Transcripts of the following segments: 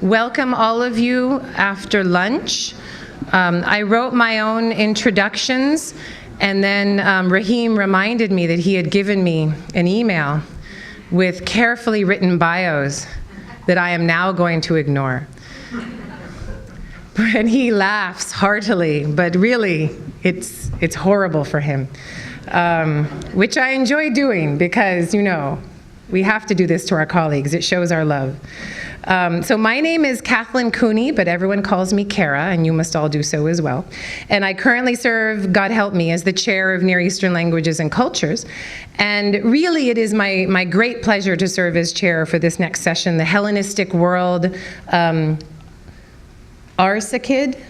Welcome all of you after lunch. I wrote my own introductions, and then Rahim reminded me that he had given me an email with carefully written bios that I am now going to ignore. And he laughs heartily, but really, it's horrible for him, which I enjoy doing because, you know, we have to do this to our colleagues. It shows our love. So my name is Kathleen Cooney, but everyone calls me Kara, and you must all do so as well. And I currently serve, God help me, as the chair of Near Eastern Languages and Cultures. And really, it is my great pleasure to serve as chair for this next session, the Hellenistic World, Arsakid,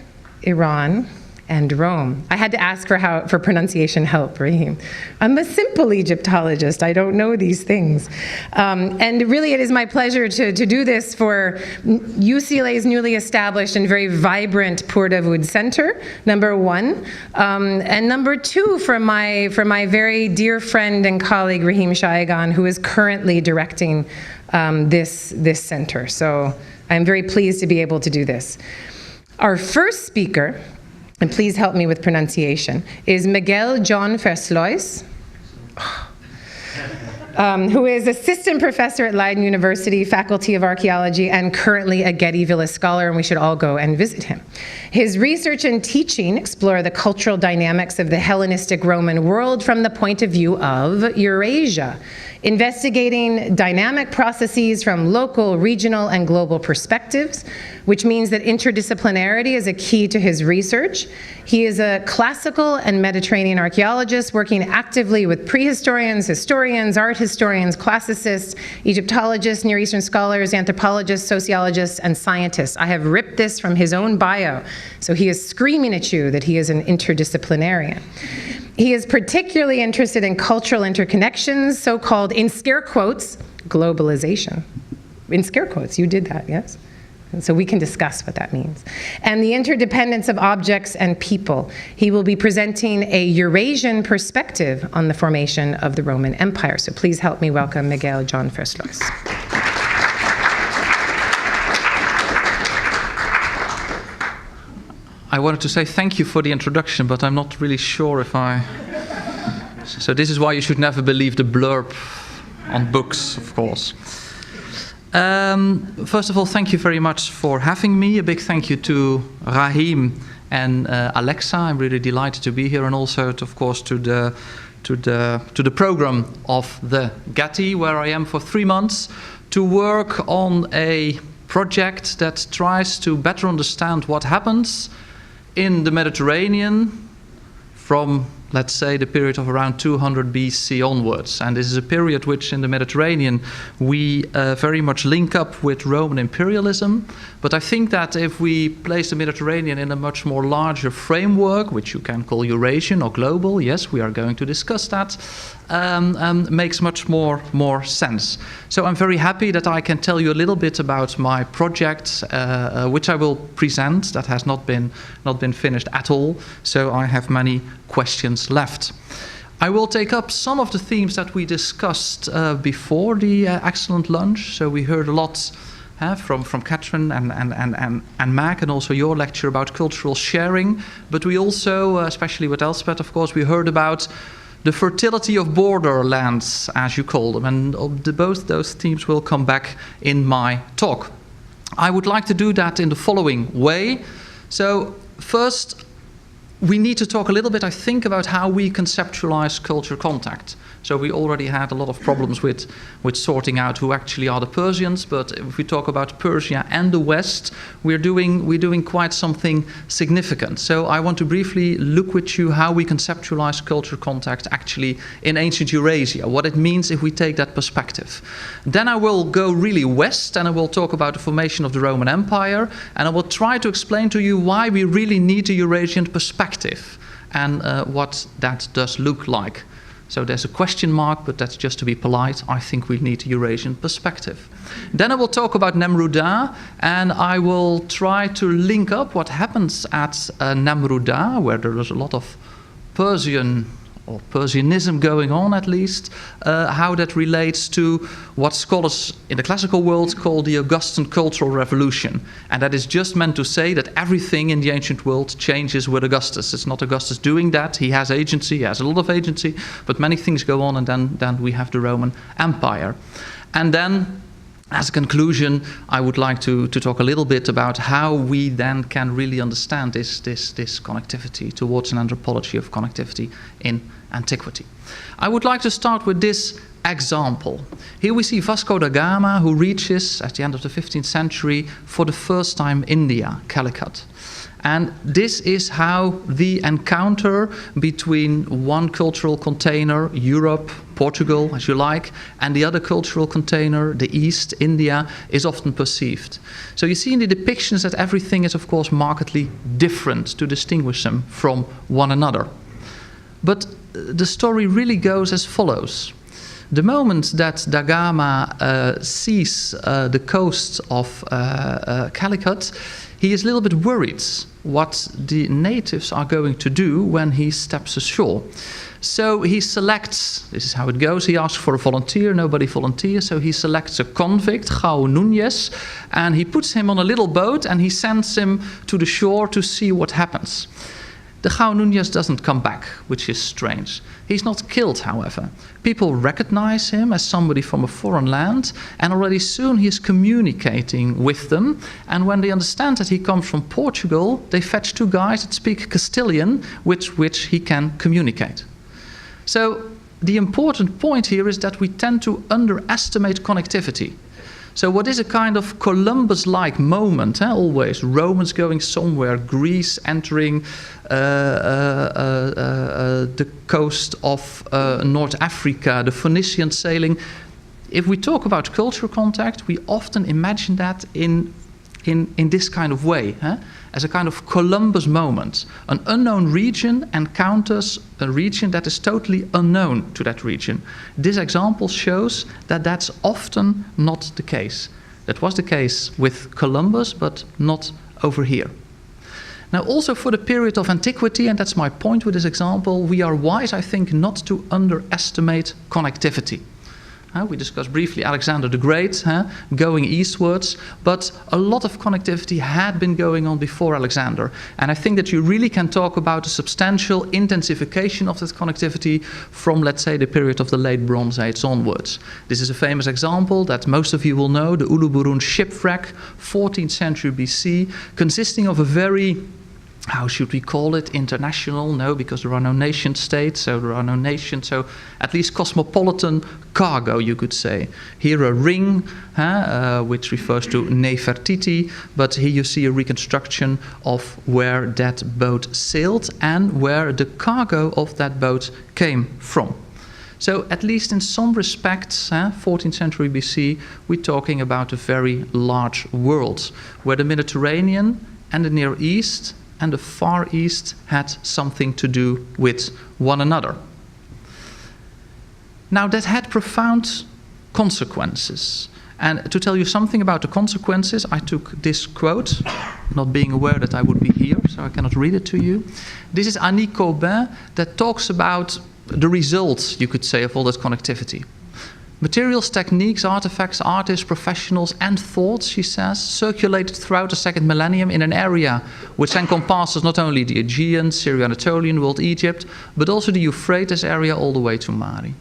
Iran, and Rome. I had to ask for pronunciation help, Rahim. I'm a simple Egyptologist. I don't know these things. And really, it is my pleasure to do this for UCLA's newly established and very vibrant Pour Dawood Center, number one. And number two, for my very dear friend and colleague, Rahim Shaigan, who is currently directing this center. So I'm very pleased to be able to do this. Our first speaker, and please help me with pronunciation, is Miguel John Versluys, who is assistant professor at Leiden University, Faculty of Archaeology, and currently a Getty Villa Scholar, and we should all go and visit him. His research and teaching explore the cultural dynamics of the Hellenistic Roman world from the point of view of Eurasia, investigating dynamic processes from local, regional, and global perspectives, which means that interdisciplinarity is a key to his research. He is a classical and Mediterranean archaeologist working actively with prehistorians, historians, art historians, classicists, Egyptologists, Near Eastern scholars, anthropologists, sociologists, and scientists. I have ripped this from his own bio, so he is screaming at you that he is an interdisciplinarian. He is particularly interested in cultural interconnections, so-called, in scare quotes, globalization. In scare quotes, you did that, yes? And so we can discuss what that means. And the interdependence of objects and people. He will be presenting a Eurasian perspective on the formation of the Roman Empire. So please help me welcome Miguel John Versluys. I wanted to say thank you for the introduction, but I'm not really sure if I... So this is why you should never believe the blurb on books, of course. First of all, thank you very much for having me. A big thank you to Rahim and Alexa. I'm really delighted to be here, and also, of course, to the program of the Getty, where I am for 3 months to work on a project that tries to better understand what happens in the Mediterranean from, let's say, the period of around 200 BC onwards. And this is a period which in the Mediterranean we very much link up with Roman imperialism. But I think that if we place the Mediterranean in a much more larger framework, which you can call Eurasian or global, yes, we are going to discuss that, makes much more sense. So I'm very happy that I can tell you a little bit about my project, which I will present. That has not been finished at all, so I have many questions left. I will take up some of the themes that we discussed before the excellent lunch. So we heard a lot from Catherine and Mac, and also your lecture about cultural sharing. But we also, especially with Elspeth, of course, we heard about the fertility of borderlands, as you call them, and both those themes will come back in my talk. I would like to do that in the following way. So first, we need to talk a little bit, I think, about how we conceptualize culture contact. So we already had a lot of problems with sorting out who actually are the Persians, but if we talk about Persia and the West, we're doing quite something significant. So I want to briefly look with you how we conceptualize culture contact actually in ancient Eurasia, what it means if we take that perspective. Then I will go really west, and I will talk about the formation of the Roman Empire, and I will try to explain to you why we really need a Eurasian perspective and what that does look like. So there's a question mark, but that's just to be polite. I think we need a Eurasian perspective. Then I will talk about Nemrudda, and I will try to link up what happens at Nemrudda, where there is a lot of Persian or Persianism going on at least, how that relates to what scholars in the classical world call the Augustan Cultural Revolution. And that is just meant to say that everything in the ancient world changes with Augustus. It's not Augustus doing that. He has agency, he has a lot of agency, but many things go on, and then we have the Roman Empire. And then, as a conclusion, I would like to talk a little bit about how we then can really understand this connectivity towards an anthropology of connectivity in antiquity. I would like to start with this example. Here we see Vasco da Gama, who reaches, at the end of the 15th century, for the first time India, Calicut. And this is how the encounter between one cultural container, Europe, Portugal, as you like, and the other cultural container, the East, India, is often perceived. So you see in the depictions that everything is, of course, markedly different to distinguish them from one another. But the story really goes as follows. The moment that Da Gama sees the coast of Calicut, he is a little bit worried what the natives are going to do when he steps ashore. So he selects, this is how it goes, he asks for a volunteer, nobody volunteers, so he selects a convict, João Núñez, and he puts him on a little boat and he sends him to the shore to see what happens. The João Núñez doesn't come back, which is strange. He's not killed, however. People recognize him as somebody from a foreign land, and already soon he is communicating with them. And when they understand that he comes from Portugal, they fetch two guys that speak Castilian, with which he can communicate. So the important point here is that we tend to underestimate connectivity. So what is a kind of Columbus-like moment, always, Romans going somewhere, Greece entering the coast of North Africa, the Phoenicians sailing. If we talk about cultural contact, we often imagine that in this kind of way, as a kind of Columbus moment. An unknown region encounters a region that is totally unknown to that region. This example shows that that's often not the case. That was the case with Columbus, but not over here. Now, also for the period of antiquity, and that's my point with this example, we are wise, I think, not to underestimate connectivity. We discussed briefly Alexander the Great going eastwards, but a lot of connectivity had been going on before Alexander. And I think that you really can talk about a substantial intensification of that connectivity from, let's say, the period of the late Bronze Age onwards. This is a famous example that most of you will know, the Uluburun shipwreck, 14th century BC, consisting of a very, how should we call it, international? No, because there are no nation states, so there are no nations, so at least cosmopolitan cargo, you could say. Here a ring, which refers to Nefertiti, but here you see a reconstruction of where that boat sailed and where the cargo of that boat came from. So at least in some respects, 14th century BC, we're talking about a very large world, where the Mediterranean and the Near East and the Far East had something to do with one another. Now, that had profound consequences. And to tell you something about the consequences, I took this quote, not being aware that I would be here, so I cannot read it to you. This is Annie Caubin, that talks about the results, you could say, of all that connectivity. Materials, techniques, artifacts, artists, professionals, and thoughts, she says, circulated throughout the second millennium in an area which encompasses not only the Aegean, Syro-Anatolian world, Egypt, but also the Euphrates area all the way to Mali.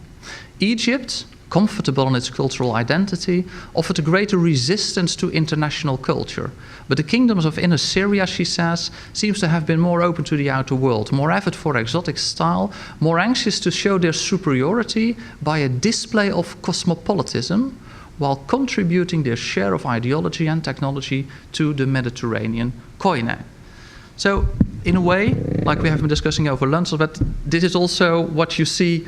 Egypt, comfortable in its cultural identity, offered a greater resistance to international culture. But the kingdoms of inner Syria, she says, seems to have been more open to the outer world, more avid for exotic style, more anxious to show their superiority by a display of cosmopolitanism, while contributing their share of ideology and technology to the Mediterranean koine. So, in a way, like we have been discussing over lunch, but this is also what you see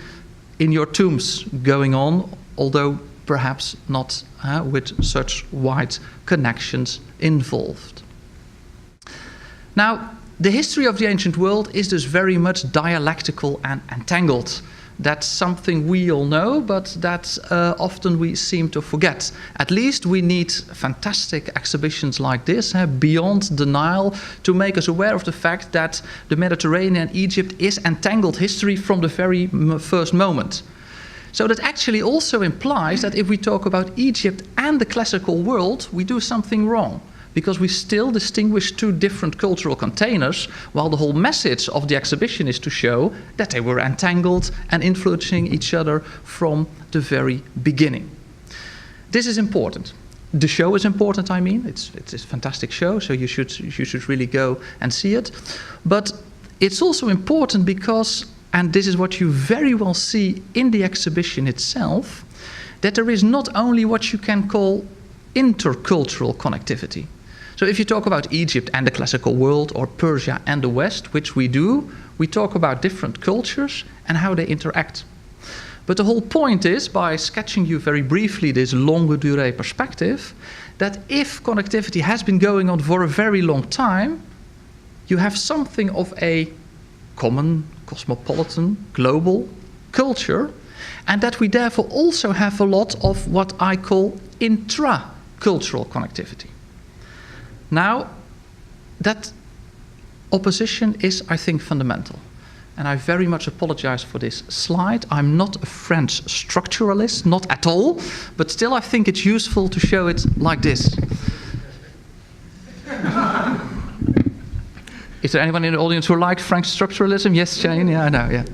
in your tombs going on, although perhaps not with such wide connections involved. Now, the history of the ancient world is thus very much dialectical and entangled. That's something we all know, but that often we seem to forget. At least we need fantastic exhibitions like this, beyond the Nile, to make us aware of the fact that the Mediterranean and Egypt is entangled history from the very first moment. So that actually also implies that if we talk about Egypt and the classical world, we do something wrong, because we still distinguish two different cultural containers, while the whole message of the exhibition is to show that they were entangled and influencing each other from the very beginning. This is important. The show is important, I mean. It's a fantastic show, so you should really go and see it. But it's also important because, and this is what you very well see in the exhibition itself, that there is not only what you can call intercultural connectivity. So if you talk about Egypt and the classical world, or Persia and the West, which we do, we talk about different cultures and how they interact. But the whole point is, by sketching you very briefly this longue durée perspective, that if connectivity has been going on for a very long time, you have something of a common, cosmopolitan, global culture, and that we therefore also have a lot of what I call intra-cultural connectivity. Now, that opposition is, I think, fundamental. And I very much apologize for this slide. I'm not a French structuralist, not at all, but still I think it's useful to show it like this. Is there anyone in the audience who likes French structuralism? Yes, Jane? Yeah, I know, yeah.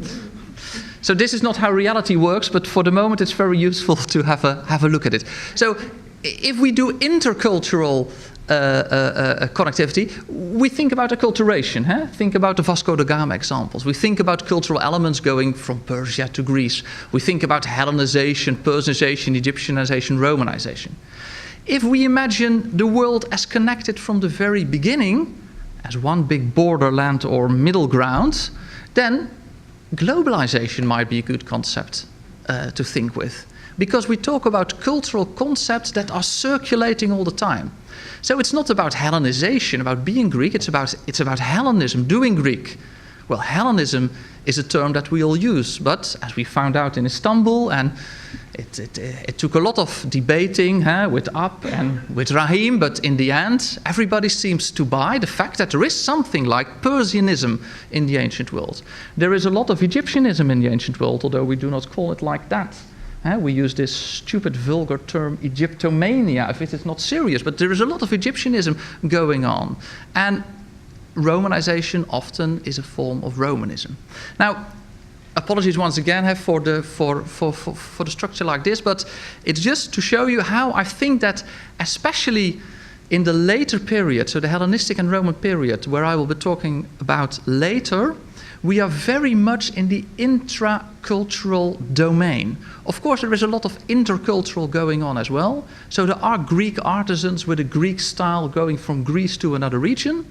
So this is not how reality works, but for the moment it's very useful to have a look at it. So if we do intercultural connectivity, we think about acculturation. Think about the Vasco da Gama examples. We think about cultural elements going from Persia to Greece. We think about Hellenization, Persianization, Egyptianization, Romanization. If we imagine the world as connected from the very beginning, as one big borderland or middle ground, then globalization might be a good concept to think with. Because we talk about cultural concepts that are circulating all the time. So it's not about Hellenization, about being Greek, it's about Hellenism, doing Greek. Well, Hellenism is a term that we all use, but as we found out in Istanbul, and it took a lot of debating with Ab and with Rahim, but in the end, everybody seems to buy the fact that there is something like Persianism in the ancient world. There is a lot of Egyptianism in the ancient world, although we do not call it like that. We use this stupid, vulgar term Egyptomania if it is not serious, but there is a lot of Egyptianism going on. And Romanization often is a form of Romanism. Now, apologies once again for the structure like this, but it's just to show you how I think that, especially in the later period, so the Hellenistic and Roman period, where I will be talking about later, we are very much in the intracultural domain. Of course, there is a lot of intercultural going on as well. So there are Greek artisans with a Greek style going from Greece to another region.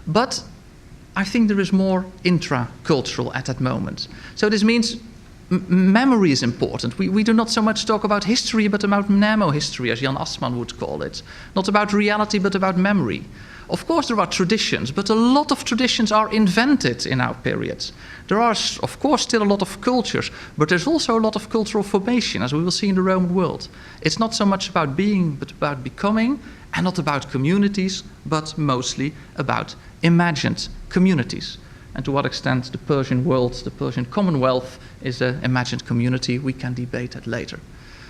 But I think there is more intracultural at that moment. So this means memory is important. We do not so much talk about history, but about mnemo-history, as Jan Assmann would call it. Not about reality, but about memory. Of course, there are traditions, but a lot of traditions are invented in our periods. There are, of course, still a lot of cultures, but there's also a lot of cultural formation, as we will see in the Roman world. It's not so much about being, but about becoming, and not about communities, but mostly about imagined communities. And to what extent the Persian world, the Persian Commonwealth, is an imagined community, we can debate that later.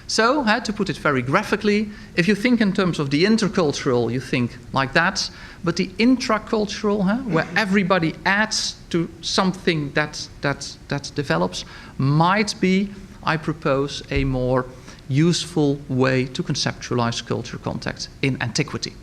So, to put it very graphically, if you think in terms of the intercultural, you think like that, but the intracultural, where everybody adds to something that develops, might be, I propose, a more useful way to conceptualize culture contact in antiquity.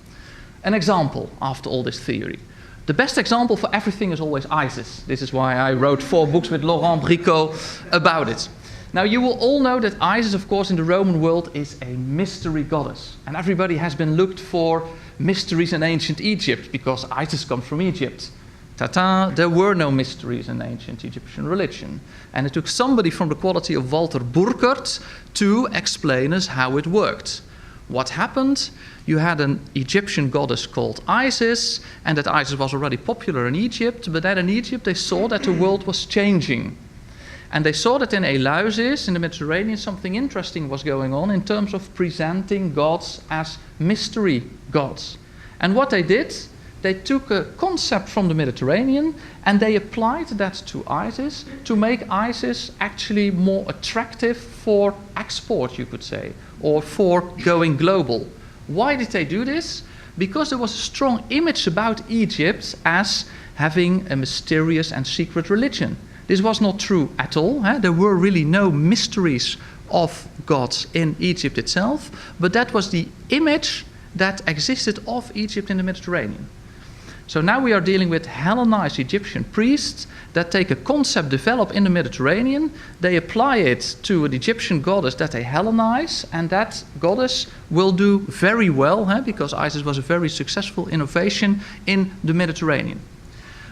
An example after all this theory. The best example for everything is always Isis. This is why I wrote 4 books with Laurent Bricot about it. Now, you will all know that Isis, of course, in the Roman world is a mystery goddess. And everybody has been looked for mysteries in ancient Egypt, because Isis comes from Egypt. Ta-ta, there were no mysteries in ancient Egyptian religion. And it took somebody from the quality of Walter Burkert to explain us how it worked. What happened? You had an Egyptian goddess called Isis, and that Isis was already popular in Egypt, but then in Egypt they saw that the world was changing. And they saw that in Eleusis, in the Mediterranean, something interesting was going on in terms of presenting gods as mystery gods. And what they did, they took a concept from the Mediterranean and they applied that to Isis to make Isis actually more attractive for export, you could say, or for going global. Why did they do this? Because there was a strong image about Egypt as having a mysterious and secret religion. This was not true at all. There were really no mysteries of gods in Egypt itself, but that was the image that existed of Egypt in the Mediterranean. So now we are dealing with Hellenized Egyptian priests that take a concept developed in the Mediterranean, they apply it to an Egyptian goddess that they Hellenize, and that goddess will do very well, because Isis was a very successful innovation in the Mediterranean.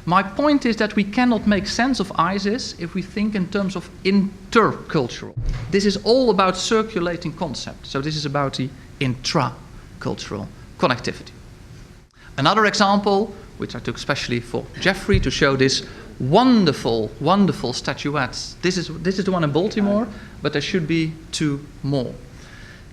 My point is that we cannot make sense of Isis if we think in terms of intercultural. This is all about circulating concepts. So this is about the intracultural connectivity. Another example, which I took especially for Jeffrey to show this wonderful, wonderful statuette. This is the one in Baltimore, but there should be two more.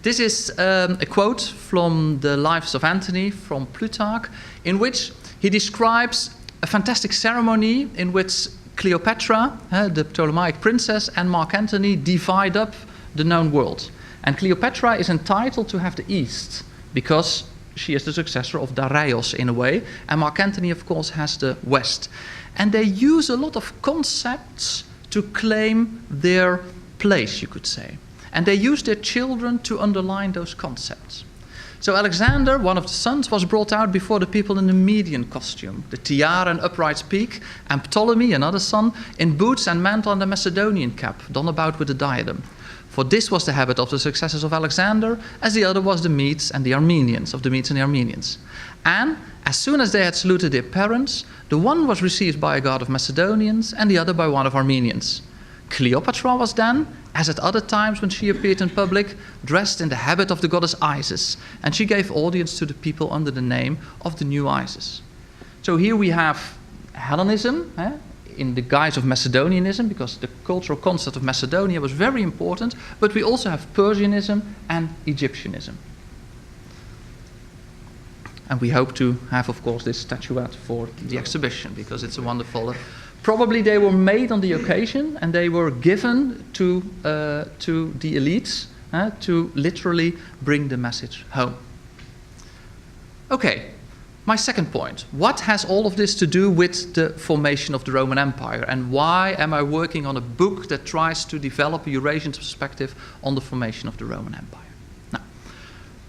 This is a quote from the Lives of Antony from Plutarch, in which he describes a fantastic ceremony in which Cleopatra, the Ptolemaic princess, and Mark Antony divide up the known world. And Cleopatra is entitled to have the East, because she is the successor of Darius in a way, and Mark Antony, of course, has the West. And they use a lot of concepts to claim their place, you could say. And they use their children to underline those concepts. So Alexander, one of the sons, was brought out before the people in the Median costume, the tiara and upright peak, and Ptolemy, another son, in boots and mantle and a Macedonian cap, done about with a diadem. For this was the habit of the successors of Alexander, as the other was the Medes and the Armenians, of the Medes and the Armenians. And as soon as they had saluted their parents, the one was received by a god of Macedonians and the other by one of Armenians. Cleopatra was then, as at other times when she appeared in public, dressed in the habit of the goddess Isis, and she gave audience to the people under the name of the new Isis. So here we have Hellenism, in the guise of Macedonianism, because the cultural concept of Macedonia was very important, but we also have Persianism and Egyptianism. And we hope to have, of course, this statuette for the exhibition, because it's a wonderful... Probably they were made on the occasion, and they were given to the elites to literally bring the message home. Okay, my second point. What has all of this to do with the formation of the Roman Empire, and why am I working on a book that tries to develop a Eurasian perspective on the formation of the Roman Empire? Now,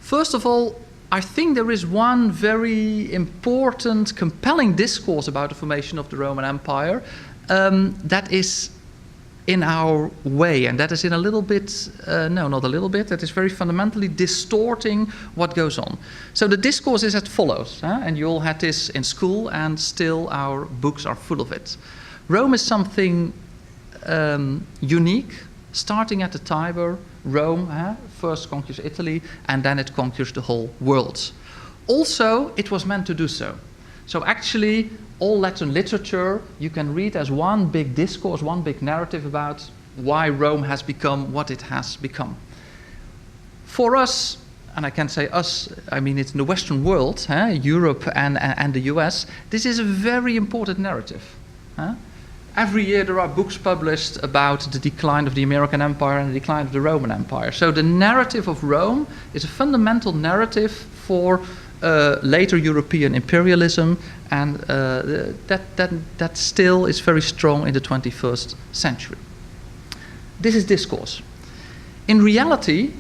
first of all, I think there is one very important, compelling discourse about the formation of the Roman Empire that is in our way, and that is in a little bit, no, not a little bit, that is very fundamentally distorting what goes on. So the discourse is as follows, and you all had this in school, and still our books are full of it. Rome is something unique, starting at the Tiber. Rome first conquers Italy, and then it conquers the whole world. Also, it was meant to do so. So actually, all Latin literature you can read as one big discourse, one big narrative about why Rome has become what it has become. For us, and I can say us, I mean it's in the Western world, Europe and the US, this is a very important narrative. Every year there are books published about the decline of the American Empire and the decline of the Roman Empire. So the narrative of Rome is a fundamental narrative for later European imperialism, and that still is very strong in the 21st century. This is discourse. In reality,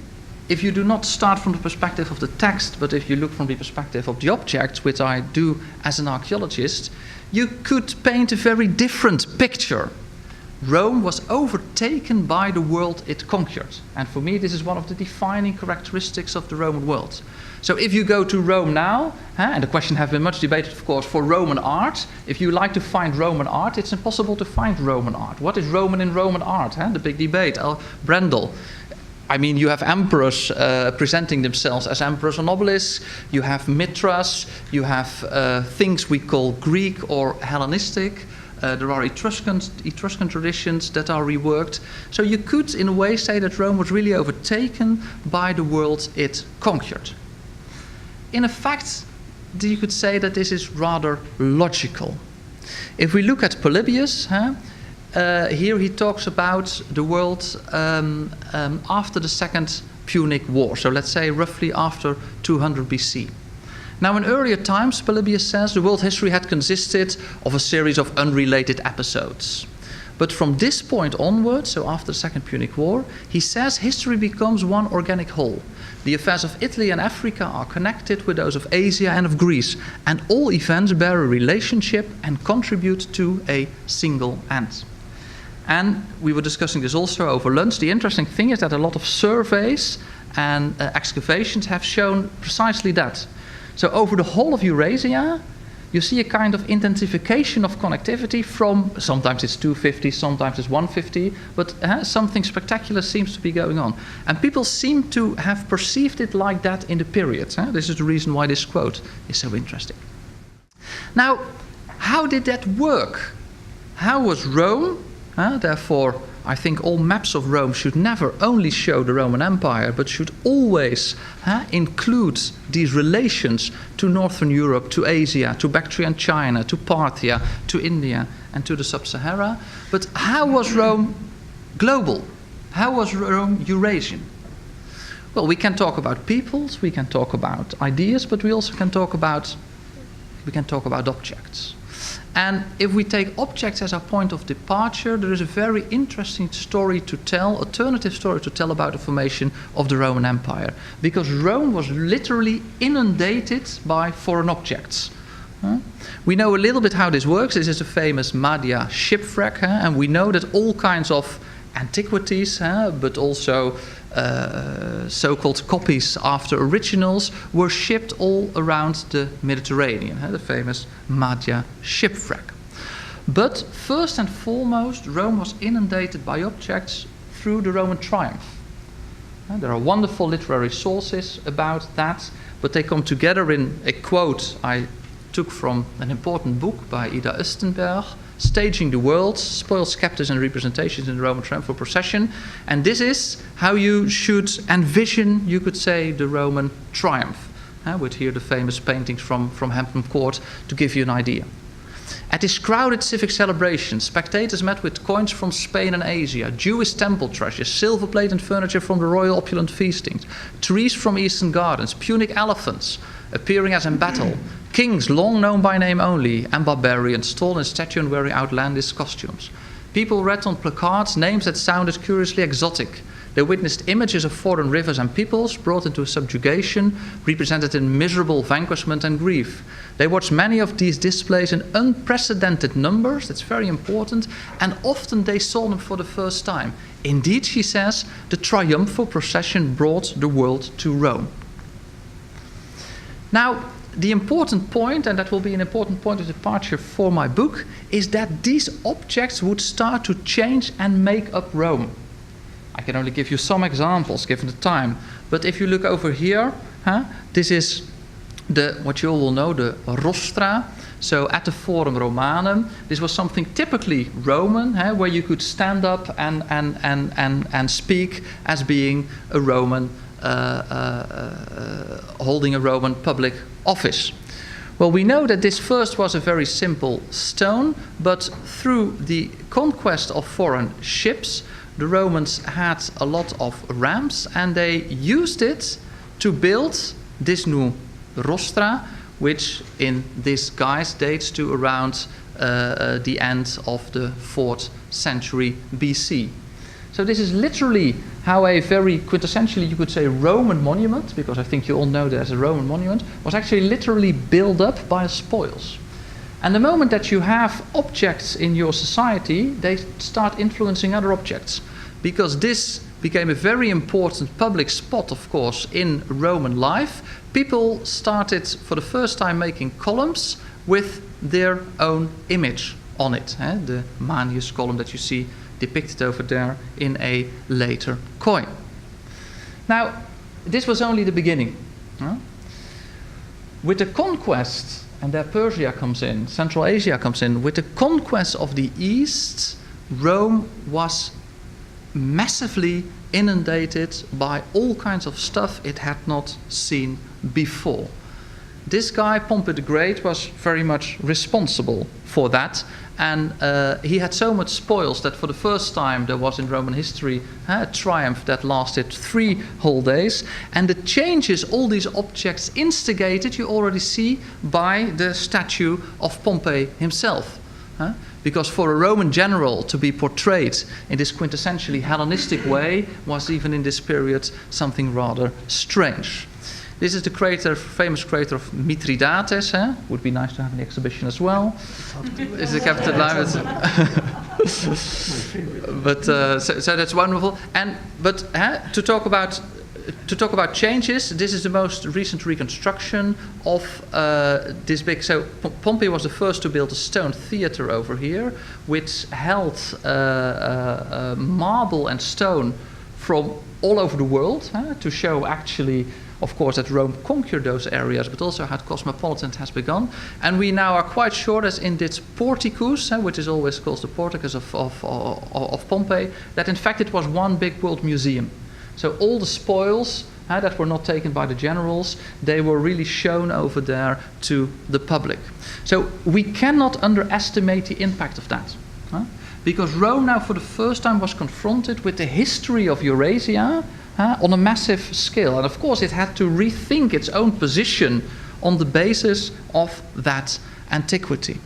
if you do not start from the perspective of the text, but if you look from the perspective of the object, which I do as an archaeologist, you could paint a very different picture. Rome was overtaken by the world it conquered. And for me, this is one of the defining characteristics of the Roman world. So if you go to Rome now, and the question has been much debated, of course, for Roman art, if you like to find Roman art, it's impossible to find Roman art. What is Roman in Roman art? The big debate, Brendel. I mean, you have emperors presenting themselves as emperors or nobiles, you have Mithras, you have things we call Greek or Hellenistic, There are Etruscan traditions that are reworked. So you could, in a way, say that Rome was really overtaken by the world it conquered. In effect, you could say that this is rather logical. If we look at Polybius, here he talks about the world after the Second Punic War, so let's say roughly after 200 BC. Now, in earlier times, Polybius says the world history had consisted of a series of unrelated episodes. But from this point onwards, so after the Second Punic War, he says history becomes one organic whole. The affairs of Italy and Africa are connected with those of Asia and of Greece, and all events bear a relationship and contribute to a single end. And we were discussing this also over lunch. The interesting thing is that a lot of surveys and excavations have shown precisely that. So over the whole of Eurasia, you see a kind of intensification of connectivity from, sometimes it's 250, sometimes it's 150, but something spectacular seems to be going on. And people seem to have perceived it like that in the period. This is the reason why this quote is so interesting. Now, how did that work? How was Rome? Therefore, I think all maps of Rome should never only show the Roman Empire, but should always include these relations to Northern Europe, to Asia, to Bactrian China, to Parthia, to India, and to the Sub-Sahara. But how was Rome global? How was Rome Eurasian? Well, we can talk about peoples, we can talk about ideas, but we also can talk about objects. And if we take objects as our point of departure, there is a very interesting story to tell, alternative story to tell about the formation of the Roman Empire. Because Rome was literally inundated by foreign objects. We know a little bit how this works. This is a famous Madia shipwreck, and we know that all kinds of antiquities, but also so-called copies after originals, were shipped all around the Mediterranean, the famous Madia shipwreck. But first and foremost, Rome was inundated by objects through the Roman triumph. There are wonderful literary sources about that, but they come together in a quote I took from an important book by Ida Östenberg, Staging the World, Spoils, Captives and Representations in the Roman Triumphal Procession. And this is how you should envision, you could say, the Roman triumph. With here the famous paintings from Hampton Court to give you an idea. At this crowded civic celebration, spectators met with coins from Spain and Asia, Jewish temple treasures, silver plate and furniture from the royal opulent feastings, trees from eastern gardens, Punic elephants appearing as in battle, kings long known by name only, and barbarians tall in stature and wearing outlandish costumes. People read on placards names that sounded curiously exotic. They witnessed images of foreign rivers and peoples brought into subjugation, represented in miserable vanquishment and grief. They watched many of these displays in unprecedented numbers, that's very important, and often they saw them for the first time. Indeed, she says, the triumphal procession brought the world to Rome. Now, the important point, and that will be an important point of departure for my book, is that these objects would start to change and make up Rome. I can only give you some examples given the time, but if you look over here, this is what you all will know, the rostra. So at the Forum Romanum, this was something typically Roman, where you could stand up and speak as being a Roman, holding a Roman public office. Well, we know that this first was a very simple stone, but through the conquest of foreign ships, the Romans had a lot of ramps, and they used it to build this new rostra, which in this guise dates to around the end of the 4th century BC. So this is literally how a very quintessentially, you could say, Roman monument, because I think you all know that as a Roman monument, was actually literally built up by spoils. And the moment that you have objects in your society, they start influencing other objects. Because this became a very important public spot, of course, in Roman life, people started for the first time making columns with their own image on it. The Manius column that you see depicted over there in a later coin. Now, this was only the beginning. With the conquest And there Persia comes in, Central Asia comes in. With the conquest of the East, Rome was massively inundated by all kinds of stuff it had not seen before. This guy, Pompey the Great, was very much responsible for that. And he had so much spoils that for the first time there was in Roman history a triumph that lasted 3 whole days. And the changes all these objects instigated, you already see by the statue of Pompey himself. Because for a Roman general to be portrayed in this quintessentially Hellenistic way was even in this period something rather strange. This is the crater, famous crater of Mithridates. Would be nice to have an exhibition as well. It's the capital line. But so that's wonderful. But to talk about changes, this is the most recent reconstruction of this big. So Pompey was the first to build a stone theater over here, which held marble and stone from all over the world to show actually, of course, that Rome conquered those areas, but also how cosmopolitan it has begun. And we now are quite sure that in this porticus, which is always called the porticus of Pompeii, that in fact it was one big world museum. So all the spoils that were not taken by the generals, they were really shown over there to the public. So we cannot underestimate the impact of that. Because Rome now for the first time was confronted with the history of Eurasia on a massive scale. And of course it had to rethink its own position on the basis of that antiquity.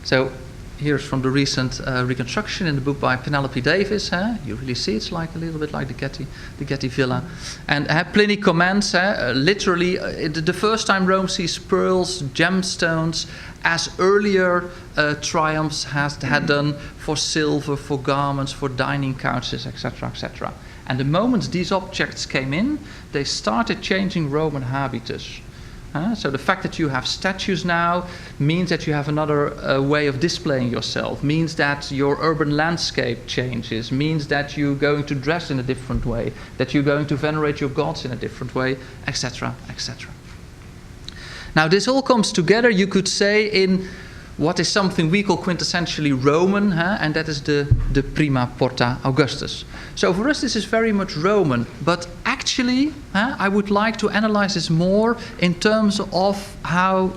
So here's from the recent reconstruction in the book by Penelope Davis. You really see it's like a little bit like the Getty Villa. And Pliny comments, literally, the first time Rome sees pearls, gemstones, as earlier triumphs had done for silver, for garments, for dining couches, etc., etc. And the moment these objects came in, they started changing Roman habitus. So the fact that you have statues now means that you have another way of displaying yourself, means that your urban landscape changes, means that you're going to dress in a different way, that you're going to venerate your gods in a different way, etc., etc. Now this all comes together, you could say, in what is something we call quintessentially Roman, and that is the Prima Porta Augustus. So for us this is very much Roman, but actually I would like to analyze this more in terms of how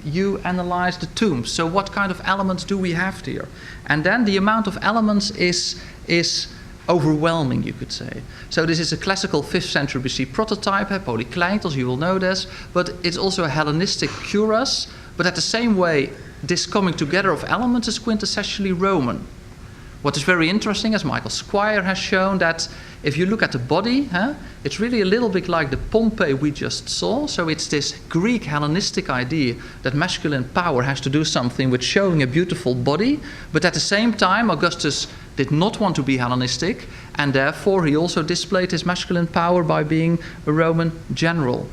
you analyze the tombs. So what kind of elements do we have here? And then the amount of elements is overwhelming, you could say. So this is a classical 5th century BC prototype, Polykleitos, you will know this, but it's also a Hellenistic cuirass, but at the same way this coming together of elements is quintessentially Roman. What is very interesting, as Michael Squire has shown, that if you look at the body, it's really a little bit like the Pompeii we just saw. So it's this Greek Hellenistic idea that masculine power has to do something with showing a beautiful body. But at the same time, Augustus did not want to be Hellenistic, and therefore he also displayed his masculine power by being a Roman general.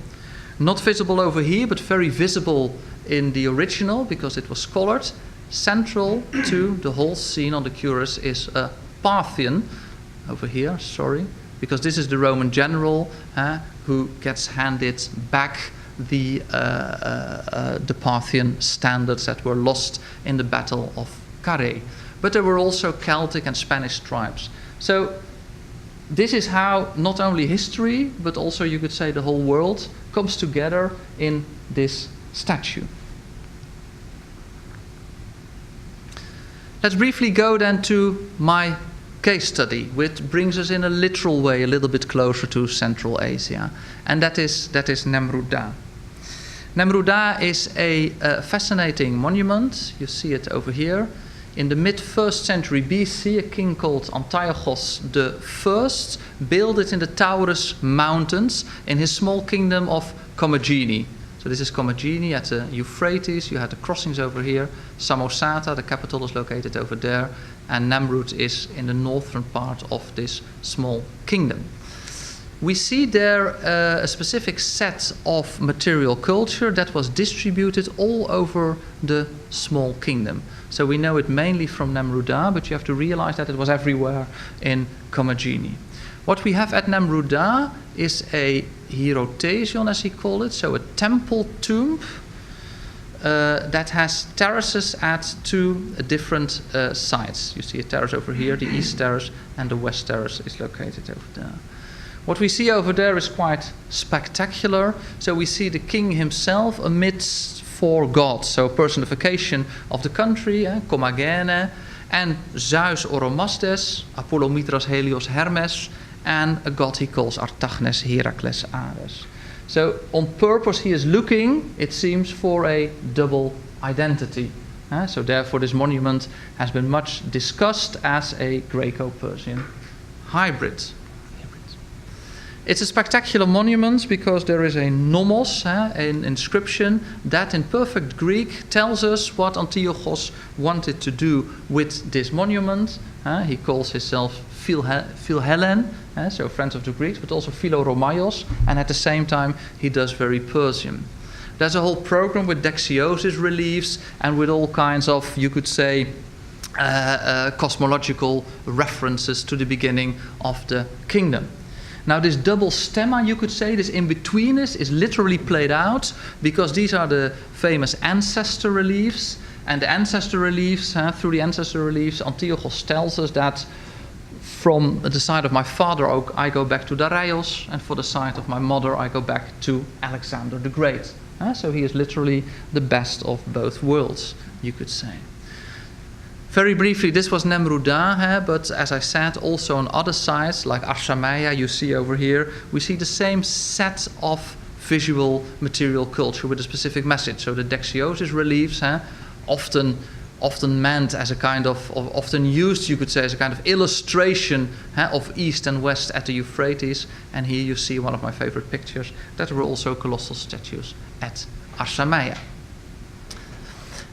Not visible over here, but very visible in the original because it was colored. Central to the whole scene on the cuirass is a Parthian, over here, sorry, because this is the Roman general who gets handed back the Parthian standards that were lost in the Battle of Carrhae. But there were also Celtic and Spanish tribes. So this is how not only history, but also you could say the whole world comes together in this statue. Let's briefly go then to my case study, which brings us in a literal way a little bit closer to Central Asia, and that is Nemrudda. Nemrudda is a fascinating monument. You see it over here. In the mid-1st century BC, a king called Antiochus I built it in the Taurus Mountains in his small kingdom of Commagene. So this is Commagene at the Euphrates. You had the crossings over here. Samosata, the capital, is located over there. And Nemrut is in the northern part of this small kingdom. We see there a specific set of material culture that was distributed all over the small kingdom. So we know it mainly from Nemrudda, but you have to realize that it was everywhere in Commagene. What we have at Nemrudda is a hierothesion, as he called it, so a temple tomb, that has terraces at two different sites. You see a terrace over here, the east terrace, and the west terrace is located over there. What we see over there is quite spectacular. So we see the king himself amidst four gods. So personification of the country, Commagene, and Zeus Oromasdes, Apollo, Mithras, Helios, Hermes, and a god he calls Artagnes, Heracles, Ares. So on purpose he is looking, it seems, for a double identity. So therefore this monument has been much discussed as a Greco-Persian hybrid. It's a spectacular monument because there is a nomos, an inscription, that in perfect Greek tells us what Antiochus wanted to do with this monument. He calls himself Philhellen, so friends of the Greeks, but also Philoromaios, and at the same time he does very Persian. There's a whole program with dexiosis reliefs and with all kinds of, you could say, cosmological references to the beginning of the kingdom. Now this double stemma, you could say, this in-betweenness is literally played out because these are the famous ancestor reliefs. And the ancestor reliefs, through the ancestor reliefs, Antiochus tells us that from the side of my father I go back to Darius, and for the side of my mother I go back to Alexander the Great. So he is literally the best of both worlds, you could say. Very briefly, this was Nemrudin, but as I said, also on other sites, like Arshameia, you see over here, we see the same set of visual material culture with a specific message. So the dexiosis reliefs, often meant as a kind of often used, you could say, as a kind of illustration of east and west at the Euphrates. And here you see one of my favorite pictures, that there were also colossal statues at Arshameia.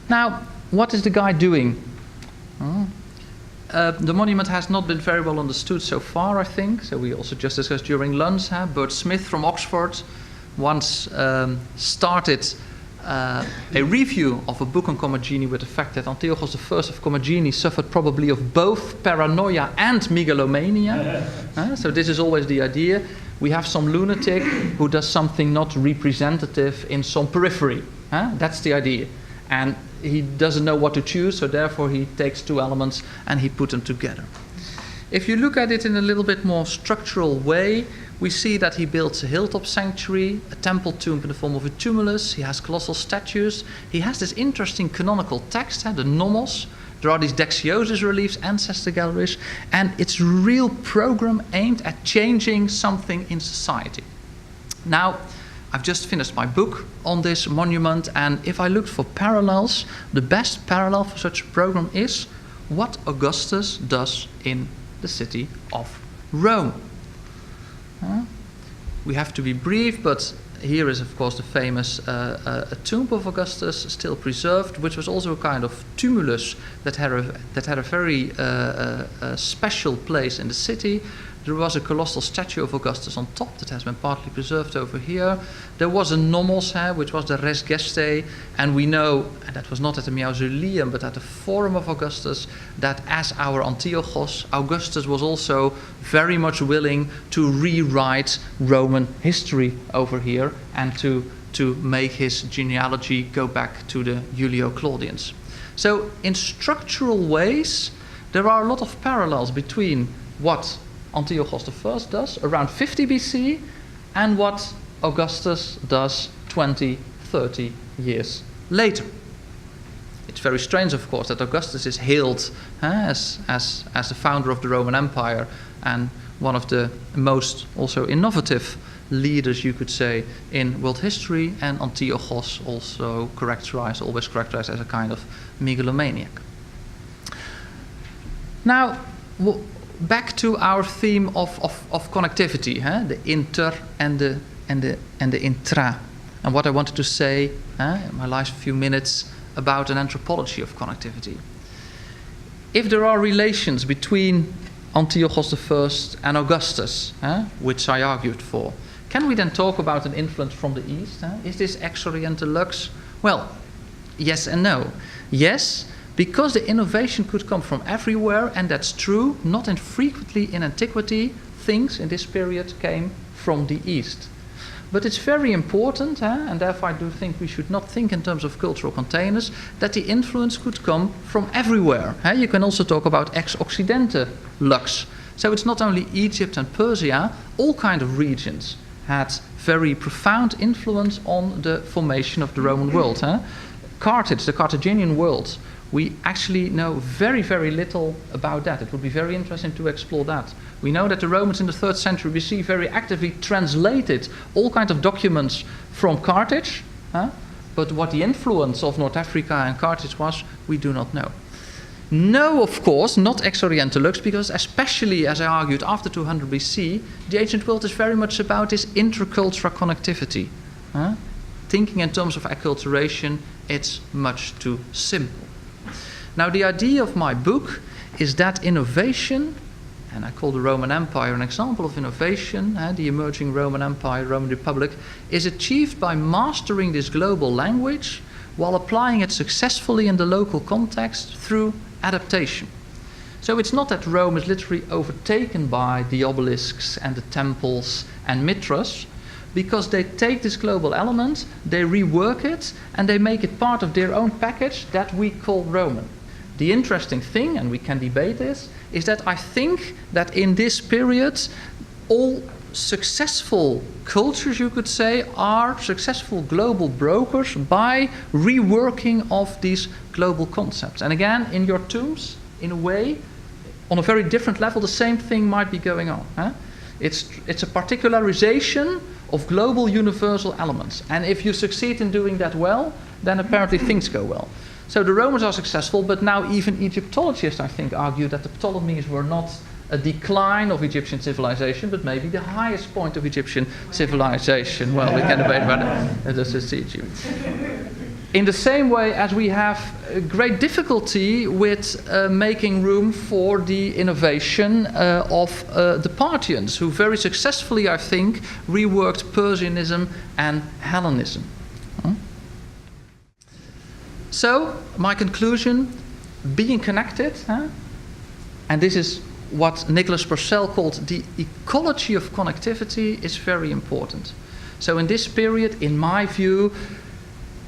Now, what is the guy doing? The monument has not been very well understood so far, I think. So we also just discussed during lunch. Bert Smith from Oxford once started a review of a book on Commagene with the fact that Antiochus I of Commagene suffered probably of both paranoia and megalomania. So this is always the idea. We have some lunatic who does something not representative in some periphery. That's the idea. And he doesn't know what to choose, so therefore he takes two elements and he puts them together. If you look at it in a little bit more structural way, we see that he builds a hilltop sanctuary, a temple tomb in the form of a tumulus, he has colossal statues, he has this interesting canonical text, the nomos, there are these dexiosis reliefs, ancestor galleries, and it's a real program aimed at changing something in society. Now, I've just finished my book on this monument, and if I looked for parallels, the best parallel for such a program is what Augustus does in the city of Rome. We have to be brief, but here is, of course, the famous tomb of Augustus, still preserved, which was also a kind of tumulus that had a very special place in the city. There was a colossal statue of Augustus on top that has been partly preserved over here. There was a nomos, which was the res gestae, and we know, and that was not at the mausoleum, but at the Forum of Augustus, that as our Antiochus, Augustus was also very much willing to rewrite Roman history over here and to make his genealogy go back to the Julio-Claudians. So in structural ways, there are a lot of parallels between what Antiochus I does around 50 BC and what Augustus does 20, 30 years later. It's very strange, of course, that Augustus is hailed as the founder of the Roman Empire and one of the most also innovative leaders, you could say, in world history, and Antiochus also always characterized as a kind of megalomaniac. Now, back to our theme of connectivity, the inter and the intra, and what I wanted to say in my last few minutes about an anthropology of connectivity. If there are relations between Antiochus I and Augustus, which I argued for, can we then talk about an influence from the East? Is this ex-Oriente Lux? Well, yes and no. Yes, because the innovation could come from everywhere, and that's true. Not infrequently in antiquity, things in this period came from the East. But it's very important, and therefore I do think we should not think in terms of cultural containers, that the influence could come from everywhere. You can also talk about ex-Occidente Lux. So it's not only Egypt and Persia, all kind of regions had very profound influence on the formation of the Roman world. Carthage, the Carthaginian world, we actually know very, very little about that. It would be very interesting to explore that. We know that the Romans in the 3rd century BC very actively translated all kinds of documents from Carthage, but what the influence of North Africa and Carthage was, we do not know. No, of course, not ex Oriente Lux, because especially, as I argued, after 200 BC, the ancient world is very much about this intercultural connectivity. Thinking in terms of acculturation, it's much too simple. Now, the idea of my book is that innovation, and I call the Roman Empire an example of innovation, the emerging Roman Empire, Roman Republic, is achieved by mastering this global language while applying it successfully in the local context through adaptation. So it's not that Rome is literally overtaken by the obelisks and the temples and mitras, because they take this global element, they rework it, and they make it part of their own package that we call Roman. The interesting thing, and we can debate this, is that I think that in this period, all successful cultures, you could say, are successful global brokers by reworking of these global concepts. And again, in your tombs, in a way, on a very different level, the same thing might be going on. It's a particularization of global universal elements. And if you succeed in doing that well, then apparently things go well. So the Romans are successful, but now even Egyptologists, I think, argue that the Ptolemies were not a decline of Egyptian civilization, but maybe the highest point of Egyptian civilization. Well, we can debate about it. This is Egypt. In the same way as we have great difficulty with making room for the innovation of the Parthians, who very successfully, I think, reworked Persianism and Hellenism. So, my conclusion, being connected, and this is what Nicholas Purcell called the ecology of connectivity, is very important. So in this period, in my view,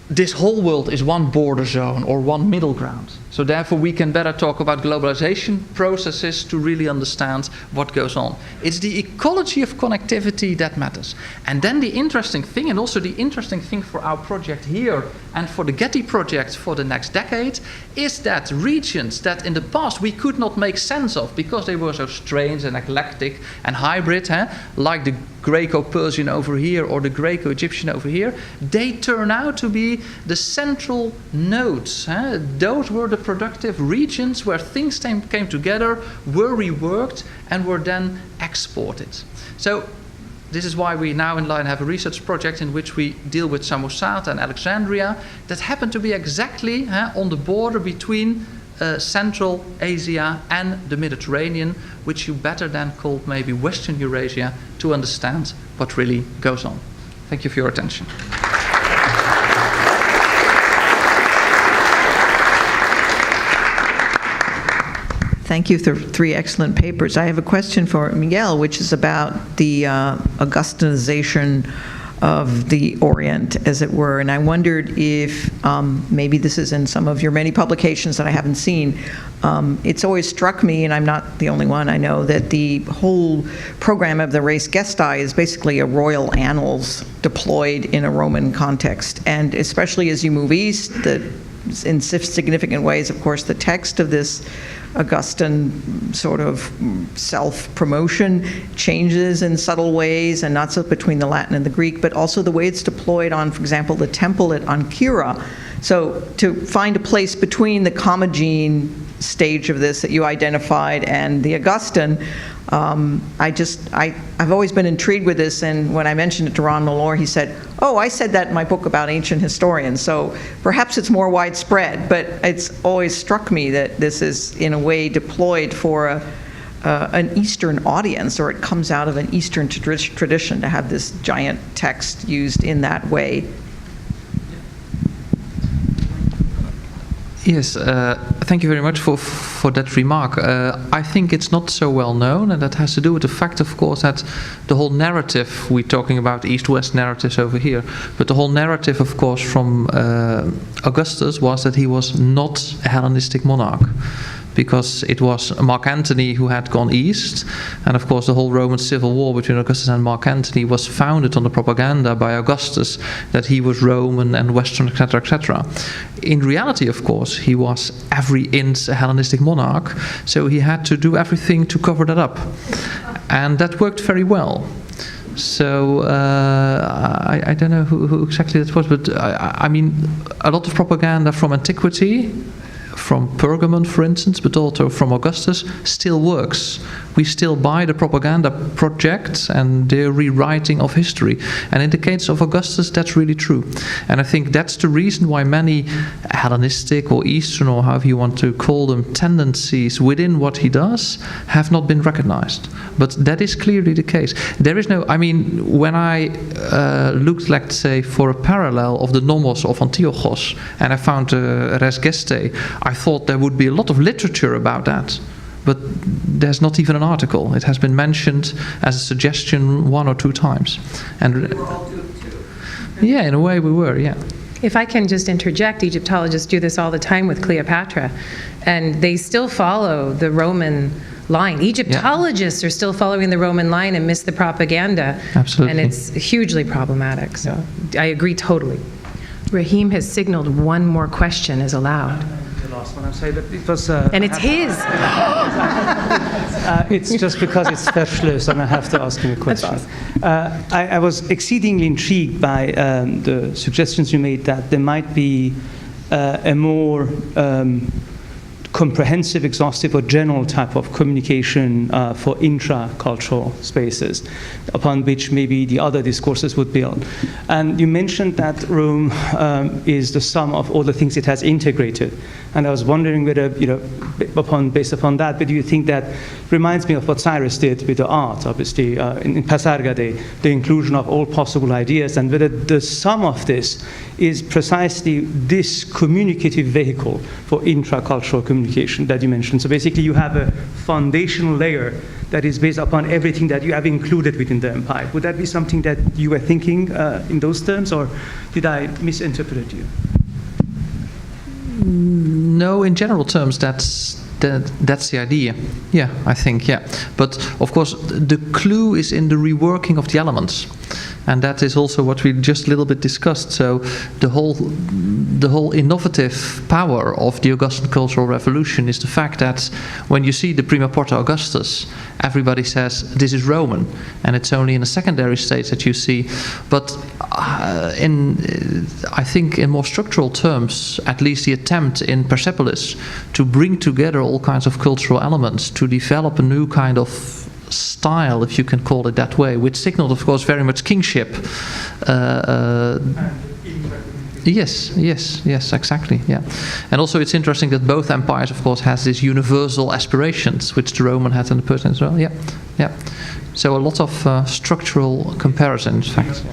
this whole world is one border zone or one middle ground. So therefore we can better talk about globalization processes to really understand what goes on. It's the ecology of connectivity that matters. And then the interesting thing, and also the interesting thing for our project here and for the Getty project for the next decade, is that regions that in the past we could not make sense of because they were so strange and eclectic and hybrid, like the Greco-Persian over here or the Greco-Egyptian over here, they turn out to be the central nodes. Those were the productive regions where things came together, were reworked, and were then exported. So this is why we now in Leiden have a research project in which we deal with Samosata and Alexandria that happen to be exactly on the border between Central Asia and the Mediterranean, which you better than call maybe Western Eurasia to understand what really goes on. Thank you for your attention. Thank you for 3 excellent papers. I have a question for Miguel, which is about the Augustinization of the Orient, as it were. And I wondered if maybe this is in some of your many publications that I haven't seen. It's always struck me, and I'm not the only one, I know, that the whole program of the Res Gestae is basically a royal annals deployed in a Roman context. And especially as you move east, in significant ways, of course, the text of this Augustan sort of self-promotion changes in subtle ways, and not so between the Latin and the Greek, but also the way it's deployed on, for example, the temple at Ancyra. So to find a place between the Commagene stage of this that you identified and the Augustan, I've always been intrigued with this, and when I mentioned it to Ron Malloy, he said, "Oh, I said that in my book about ancient historians." So perhaps it's more widespread, but it's always struck me that this is in a way deployed for an Eastern audience, or it comes out of an Eastern tradition to have this giant text used in that way. Yes, thank you very much for that remark. I think it's not so well known, and that has to do with the fact, of course, that the whole narrative, we're talking about East-West narratives over here, but the whole narrative, of course, from Augustus was that he was not a Hellenistic monarch, because it was Mark Antony who had gone east, and of course the whole Roman civil war between Augustus and Mark Antony was founded on the propaganda by Augustus that he was Roman and Western, etc., etc. In reality, of course, he was every inch a Hellenistic monarch, so he had to do everything to cover that up, and that worked very well. So I don't know who exactly that was, but I mean, a lot of propaganda from antiquity, from Pergamon, for instance, but also from Augustus, still works. We still buy the propaganda projects and their rewriting of history. And in the case of Augustus, that's really true. And I think that's the reason why many Hellenistic or Eastern, or however you want to call them, tendencies within what he does have not been recognized. But that is clearly the case. There is no, I mean, when I looked, let's say, for a parallel of the Nomos of Antiochos, and I found Res Gestae, I thought there would be a lot of literature about that. But there's not even an article. It has been mentioned as a suggestion 1 or 2 times. And we were all duped too. Yeah, in a way we were, yeah. If I can just interject, Egyptologists do this all the time with Cleopatra, and they still follow the Roman line. Egyptologists are still following the Roman line and miss the propaganda. Absolutely. And it's hugely problematic, so I agree totally. Raheem has signaled one more question is allowed. Last one, I'm sorry, but it was... and it's his! It's just because it's Versluys, and I have to ask him a question. I was exceedingly intrigued by the suggestions you made that there might be a more comprehensive, exhaustive, or general type of communication for intra-cultural spaces, upon which maybe the other discourses would build. And you mentioned that Rome is the sum of all the things it has integrated. And I was wondering whether, based upon that, but do you think that reminds me of what Cyrus did with the art, obviously, in Pasarga, the inclusion of all possible ideas, and whether the sum of this is precisely this communicative vehicle for intracultural communication that you mentioned. So basically you have a foundational layer that is based upon everything that you have included within the empire. Would that be something that you were thinking in those terms, or did I misinterpret you? No, in general terms, that's the idea. Yeah, I think, yeah. But of course, the clue is in the reworking of the elements. And that is also what we just a little bit discussed. So the whole innovative power of the Augustan Cultural Revolution is the fact that when you see the Prima Porta Augustus, everybody says this is Roman, and it's only in a secondary stage that you see. But I think in more structural terms, at least the attempt in Persepolis to bring together all kinds of cultural elements, to develop a new kind of style, if you can call it that way, which signaled, of course, very much kingship. Yes, exactly, yeah. And also it's interesting that both empires, of course, has these universal aspirations, which the Roman had and the Persian as well, yeah. So a lot of structural comparisons, in fact.